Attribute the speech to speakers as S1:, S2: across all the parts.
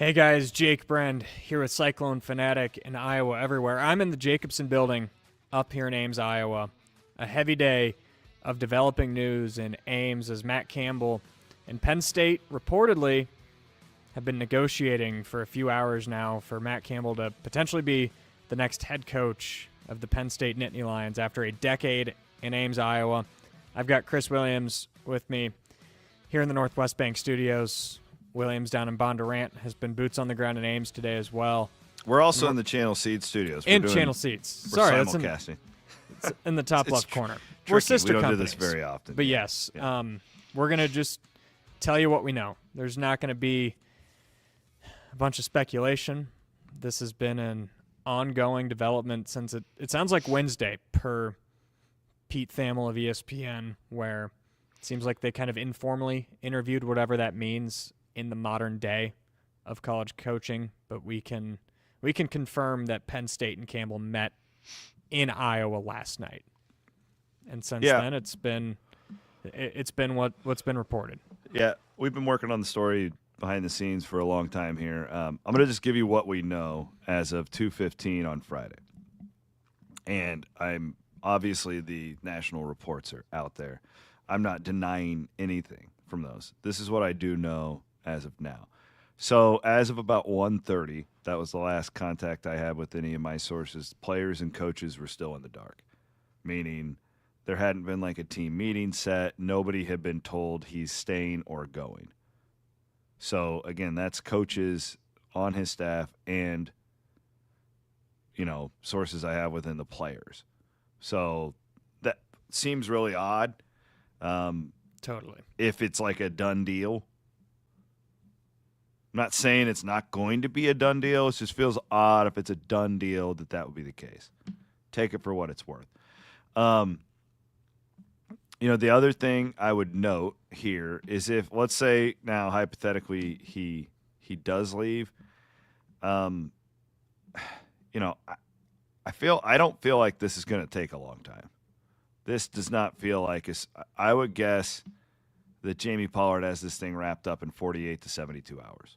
S1: Hey guys, Jake Brend here with Cyclone Fanatic in Iowa everywhere. I'm in the Jacobson building up here in Ames, Iowa. A heavy day of developing news in Ames as Matt Campbell and Penn State reportedly have been negotiating for a few hours now for Matt Campbell to potentially be the next head coach of the Penn State Nittany Lions after a decade in Ames, Iowa. I've got Chris Williams with me here in the Northwest Bank Studios. Williams down in Bondurant has been boots on the ground in Ames today as well.
S2: We're also in the Channel Seeds studios.
S1: Channel Seeds. Sorry, that's
S2: simulcasting.
S1: It's in the top left corner.
S2: Tricky.
S1: We're sister
S2: we don't
S1: companies.
S2: do this very often.
S1: But yes, we're going to just tell you what we know. There's not going to be a bunch of speculation. This has been an ongoing development since it sounds like Wednesday per Pete Thamel of ESPN, where it seems like they kind of informally interviewed, whatever that means in the modern day of college coaching, but we can confirm that Penn State and Campbell met in Iowa last night, and since then it's been what's been reported.
S2: Yeah, we've been working on the story behind the scenes for a long time here. I'm going to just give you what we know as of 2:15 on Friday, and I'm obviously the national reports are out there. I'm not denying anything from those. This is what I do know as of now. So as of about 1:30, that was the last contact I had with any of my sources, players and coaches were still in the dark, meaning there hadn't been like a team meeting set. Nobody had been told he's staying or going. So, again, that's coaches on his staff and, sources I have within the players. So that seems really odd.
S1: Totally.
S2: If it's like a done deal. I'm not saying it's not going to be a done deal. It just feels odd if it's a done deal that would be the case. Take it for what it's worth. The other thing I would note here is if, let's say now hypothetically he does leave, I don't feel like this is going to take a long time. This does not feel like I would guess that Jamie Pollard has this thing wrapped up in 48 to 72 hours.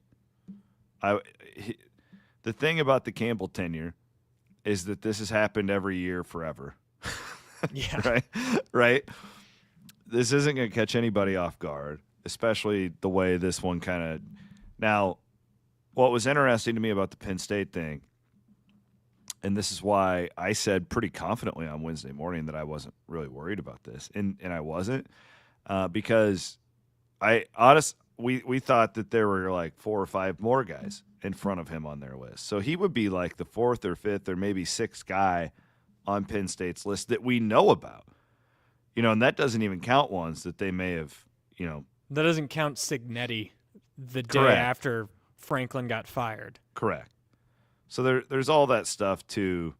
S2: The thing about the Campbell tenure is that this has happened every year forever.
S1: Yeah.
S2: Right? This isn't going to catch anybody off guard, especially the way this one kind of – now, what was interesting to me about the Penn State thing, and this is why I said pretty confidently on Wednesday morning that I wasn't really worried about this, and I wasn't, because we thought that there were like 4 or 5 more guys in front of him on their list. So he would be like the 4th or 5th or maybe 6th guy on Penn State's list that we know about. And that doesn't even count ones that they may have,
S1: That doesn't count Signetti the day
S2: Correct.
S1: after Franklin got fired.
S2: Correct. So there's all that stuff to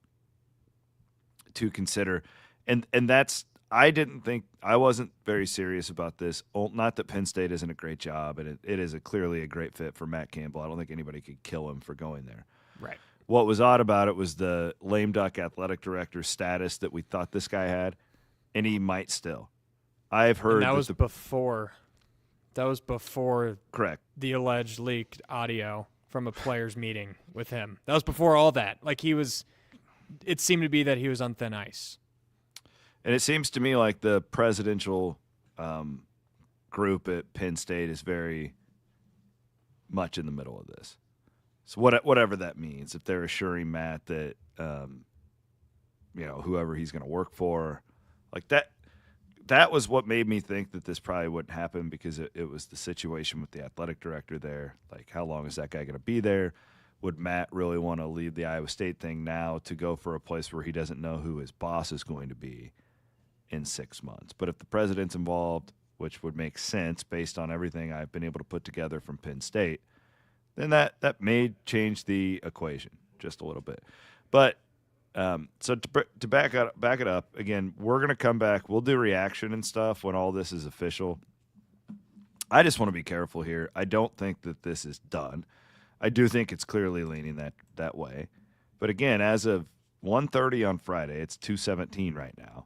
S2: consider. And that's I wasn't very serious about this. Not that Penn State isn't a great job, and it is clearly a great fit for Matt Campbell. I don't think anybody could kill him for going there.
S1: Right.
S2: What was odd about it was the lame duck athletic director status that we thought this guy had, and he might still. I've heard
S1: that was before. That was before
S2: correct
S1: the alleged leaked audio from a players' meeting with him. That was before all that. Like it seemed to be that he was on thin ice.
S2: And it seems to me like the presidential group at Penn State is very much in the middle of this. So whatever that means, if they're assuring Matt that whoever he's going to work for, like that was what made me think that this probably wouldn't happen, because it was the situation with the athletic director there. Like, how long is that guy going to be there? Would Matt really want to leave the Iowa State thing now to go for a place where he doesn't know who his boss is going to be in 6 months? But if the president's involved, which would make sense based on everything I've been able to put together from Penn State, then that may change the equation just a little bit. But so to back it up again, we're going to come back. We'll do reaction and stuff when all this is official. I just want to be careful here. I don't think that this is done. I do think it's clearly leaning that way. But again, as of 1:30 on Friday, it's 2:17 right now.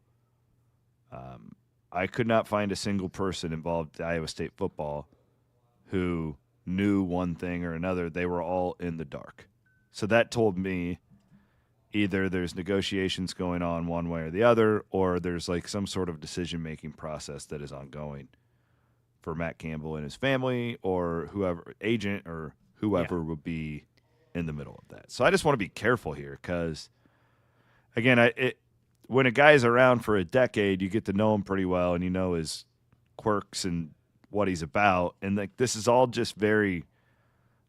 S2: I could not find a single person involved in Iowa State football who knew one thing or another. They were all in the dark. So that told me either there's negotiations going on one way or the other, or there's like some sort of decision-making process that is ongoing for Matt Campbell and his family, or whoever, agent or whoever would be in the middle of that. So I just want to be careful here because, again, when a guy's around for a decade, you get to know him pretty well and you know his quirks and what he's about. And like this is all just very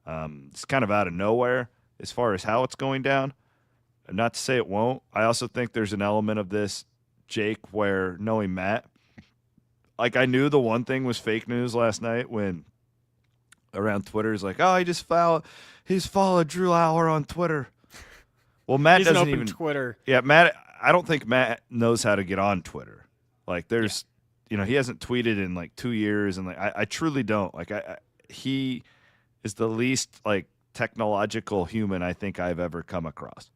S2: it's kind of out of nowhere as far as how it's going down. Not to say it won't. I also think there's an element of this, Jake, where knowing Matt, like I knew the one thing was fake news last night when around Twitter is like, oh, he's followed Drew Lauer on Twitter. Well, Matt
S1: He's
S2: doesn't
S1: an open
S2: even
S1: Twitter.
S2: Yeah, Matt. I don't think Matt knows how to get on Twitter. Like there's, he hasn't tweeted in like 2 years, and like I truly don't. Like he is the least like technological human I think I've ever come across.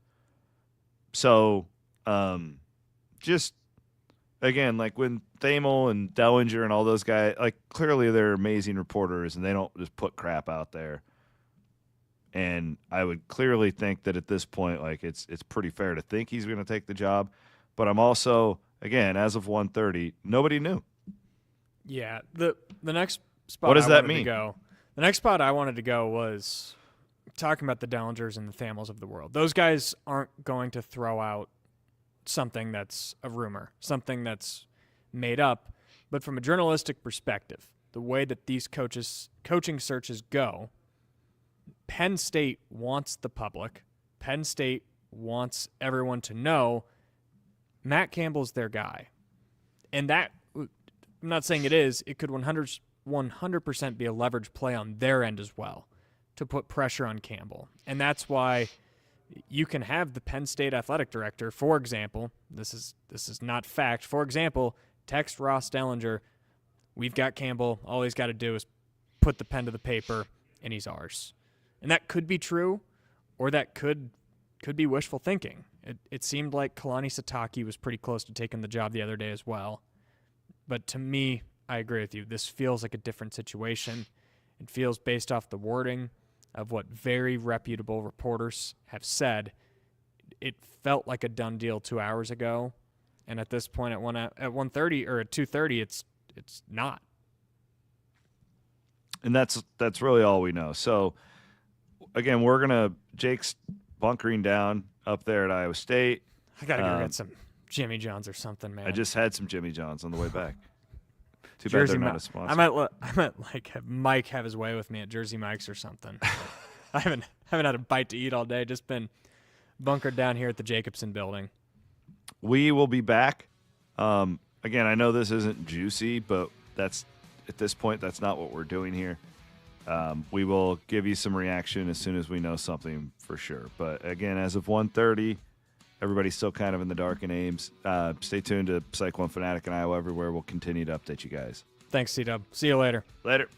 S2: So, just again, like when Thamel and Dellinger and all those guys, like clearly they're amazing reporters and they don't just put crap out there. And I would clearly think that at this point, like it's pretty fair to think he's going to take the job. But I'm also, again, as of 1:30, nobody knew.
S1: Yeah, the next spot.
S2: What does that
S1: mean?
S2: mean?
S1: The next spot I wanted to go was talking about the Dellingers and the Thamels of the world. Those guys aren't going to throw out something that's a rumor, something that's made up. But from a journalistic perspective, the way that these coaching searches go, Penn State wants the public. Penn State wants everyone to know Matt Campbell's their guy. And that, I'm not saying it is, it could 100% be a leverage play on their end as well to put pressure on Campbell. And that's why you can have the Penn State athletic director, for example, this is not fact, for example, text Ross Dellinger, we've got Campbell, all he's got to do is put the pen to the paper, and he's ours. And that could be true, or that could be wishful thinking. It seemed like Kalani Sitake was pretty close to taking the job the other day as well. But to me, I agree with you. This feels like a different situation. It feels based off the wording of what very reputable reporters have said. It felt like a done deal 2 hours ago, and at this point at 1:30 or at 2:30, it's not.
S2: And that's really all we know. So again, Jake's bunkering down up there at Iowa State.
S1: I gotta go get some Jimmy John's or something, man.
S2: I just had some Jimmy John's on the way back. Too
S1: Jersey
S2: bad they're not a sponsor.
S1: I might like have Mike have his way with me at Jersey Mike's or something. I haven't had a bite to eat all day. Just been bunkered down here at the Jacobson building.
S2: We will be back. Again, I know this isn't juicy, but at this point, that's not what we're doing here. We will give you some reaction as soon as we know something for sure. But again, as of 1:30, everybody's still kind of in the dark in Ames. Stay tuned to Psych One Fanatic and Iowa Everywhere. We'll continue to update you guys.
S1: Thanks, C-Dub. See you later.
S2: Later.